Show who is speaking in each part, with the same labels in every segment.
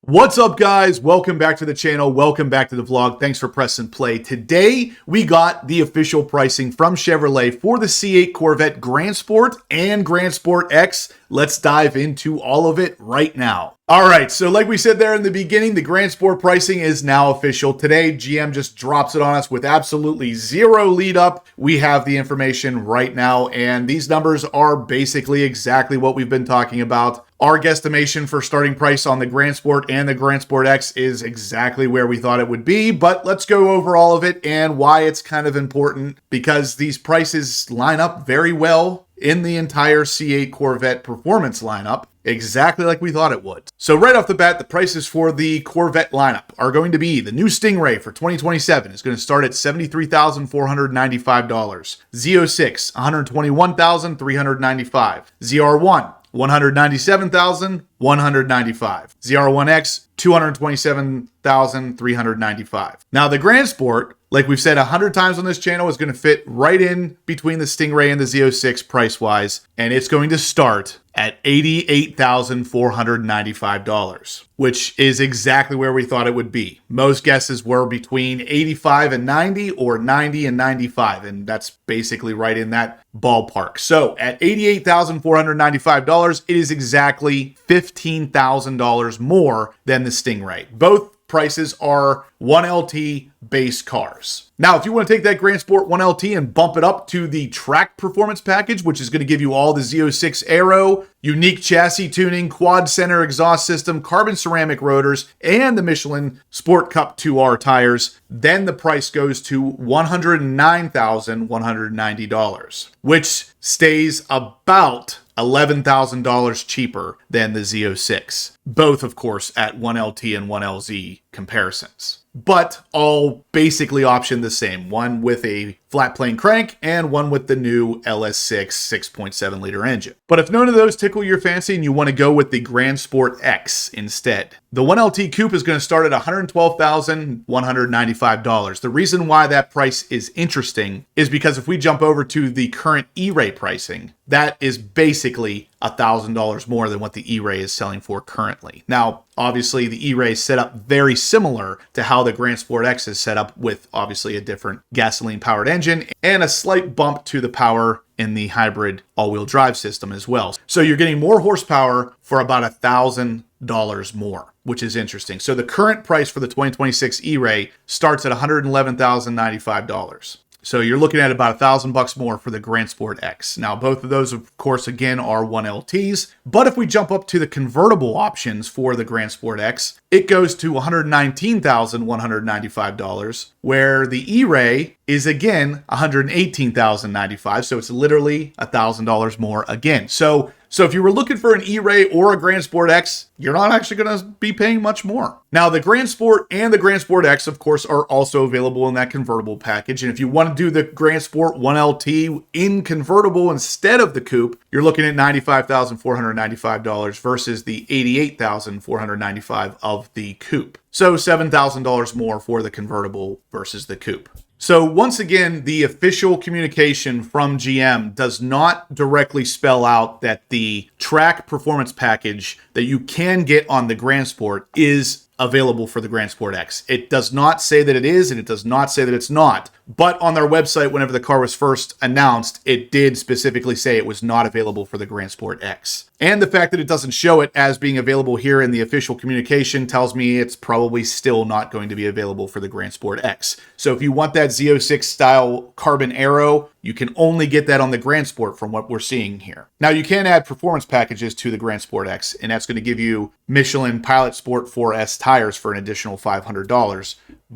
Speaker 1: What's up, guys? Welcome back to the channel. Welcome back to the vlog. Thanks for pressing play. Today, we got the official pricing from Chevrolet for the C8 Corvette Grand Sport and Grand Sport X. Let's dive into all of it right now. All right, so like we said there in the beginning, the Grand Sport pricing is now official. Today, GM just drops it on us with absolutely zero lead up. We have the information right now, and these numbers are basically exactly what we've been talking about. Our guesstimation for starting price on the Grand Sport and the Grand Sport X is exactly where we thought it would be, but let's go over all of it and why it's kind of important, because these prices line up very well in the entire C8 Corvette performance lineup, exactly like we thought it would. So right off the bat, the prices for the Corvette lineup are going to be the new Stingray for 2027 is going to start at $73,495. Z06, $121,395. ZR1, $197,195. ZR1X, $227,395. Now the Grand Sport, like we've said 100 times on this channel, is going to fit right in between the Stingray and the Z06 price-wise, and it's going to start at $88,495, which is exactly where we thought it would be. Most guesses were between 85 and 90 or 90 and 95, and that's basically right in that ballpark. So at $88,495, it is exactly $15,000 more than the Stingray. Both prices are 1LT base cars. Now, if you want to take that Grand Sport 1LT and bump it up to the track performance package, which is going to give you all the Z06 aero, unique chassis tuning, quad center exhaust system, carbon ceramic rotors, and the Michelin Sport Cup 2R tires, then the price goes to $109,190, which stays about $11,000 cheaper than the Z06. Both, of course, at 1LT and 1LZ comparisons, but all basically optioned the same. One with a flat plane crank and one with the new LS6 6.7 liter engine. But if none of those tickle your fancy and you want to go with the Grand Sport X instead, the 1LT Coupe is going to start at $112,195. The reason why that price is interesting is because if we jump over to the current E-Ray pricing, that is basically $1,000 more than what the E-Ray is selling for currently. Now, obviously, the E-Ray is set up very similar to how the Grand Sport X is set up, with obviously a different gasoline-powered engine and a slight bump to the power in the hybrid all-wheel drive system as well. So you're getting more horsepower for about $1,000 more, which is interesting. So the current price for the 2026 E-Ray starts at $111,095. So you're looking at about $1,000 more for the Grand Sport X. Now, both of those, of course, again, are 1LTs. But if we jump up to the convertible options for the Grand Sport X, it goes to $119,195, where the E-Ray is again $118,095. So it's literally $1,000 more again. So if you were looking for an E-Ray or a Grand Sport X, you're not actually going to be paying much more. Now, the Grand Sport and the Grand Sport X, of course, are also available in that convertible package. And if you want to do the Grand Sport 1LT in convertible instead of the coupe, you're looking at $95,495 versus the $88,495 of the coupe. So $7,000 more for the convertible versus the coupe. So once again, the official communication from GM does not directly spell out that the track performance package that you can get on the Grand Sport is available for the Grand Sport X. It does not say that it is, and it does not say that it's not. But on their website, whenever the car was first announced, it did specifically say it was not available for the Grand Sport X. And the fact that it doesn't show it as being available here in the official communication tells me it's probably still not going to be available for the Grand Sport X. So if you want that Z06 style carbon aero, you can only get that on the Grand Sport from what we're seeing here. Now, you can add performance packages to the Grand Sport X, and that's going to give you Michelin Pilot Sport 4S tires for an additional $500.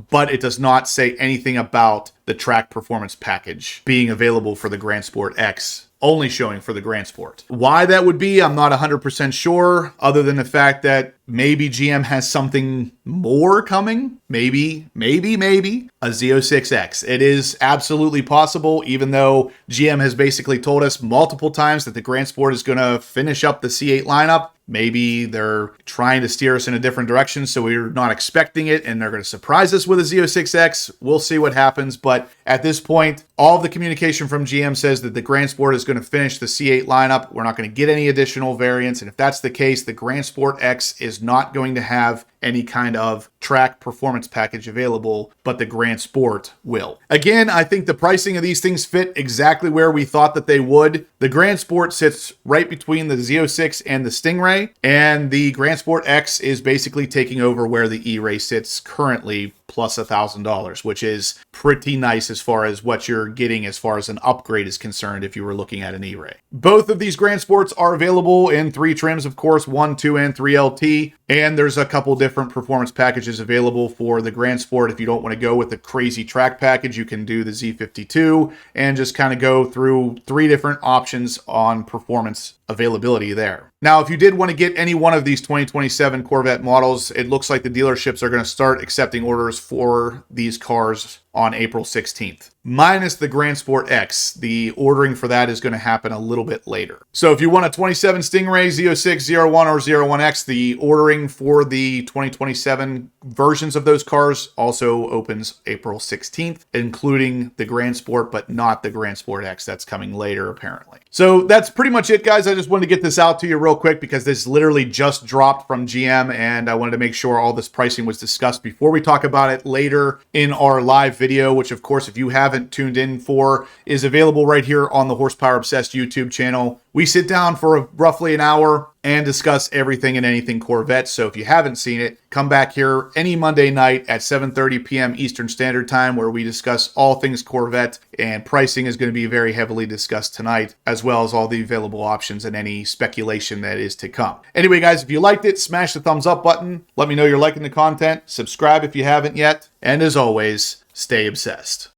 Speaker 1: But it does not say anything about the track performance package being available for the Grand Sport X, only showing for the Grand Sport. Why that would be, I'm not 100% sure, other than the fact that maybe GM has something more coming. Maybe a Z06X. It is absolutely possible, even though GM has basically told us multiple times that the Grand Sport is going to finish up the C8 lineup. Maybe they're trying to steer us in a different direction, so we're not expecting it, and they're going to surprise us with a Z06X. We'll see what happens, but at this point, all of the communication from GM says that the Grand Sport is going to finish the C8 lineup. We're not going to get any additional variants, and if that's the case, the Grand Sport X is not going to have any kind of track performance package available, but the Grand Sport will. Again, I think the pricing of these things fit exactly where we thought that they would. The Grand Sport sits right between the Z06 and the Stingray, and the Grand Sport X is basically taking over where the E-Ray sits currently, plus $1,000, which is pretty nice as far as what you're getting as far as an upgrade is concerned if you were looking at an E-Ray. Both of these Grand Sports are available in 3 trims, of course, 1, 2, and 3LT, and there's a couple different performance packages available for the Grand Sport. If you don't want to go with the crazy track package, you can do the Z52 and just kind of go through 3 different options on performance availability there. Now, if you did want to get any one of these 2027 Corvette models, it looks like the dealerships are going to start accepting orders for these cars on April 16th. Minus the Grand Sport X. The ordering for that is going to happen a little bit later. So if you want a 27 Stingray, Z06, 01, or 01X, the ordering for the 2027 versions of those cars also opens April 16th, including the Grand Sport, but not the Grand Sport X. That's coming later, apparently. So that's pretty much it, guys. I just wanted to get this out to you real quick because this literally just dropped from GM, and I wanted to make sure all this pricing was discussed before we talk about it later in our live video, which, of course, if you haven't tuned in for, is available right here on the Horsepower Obsessed YouTube channel. We sit down for roughly an hour and discuss everything and anything Corvette. So if you haven't seen it, come back here any Monday night at 7:30 p.m. Eastern Standard Time, where we discuss all things Corvette, and pricing is going to be very heavily discussed tonight, as well as all the available options and any speculation that is to come. Anyway, guys, if you liked it, smash the thumbs up button. Let me know you're liking the content. Subscribe if you haven't yet. And as always, stay obsessed.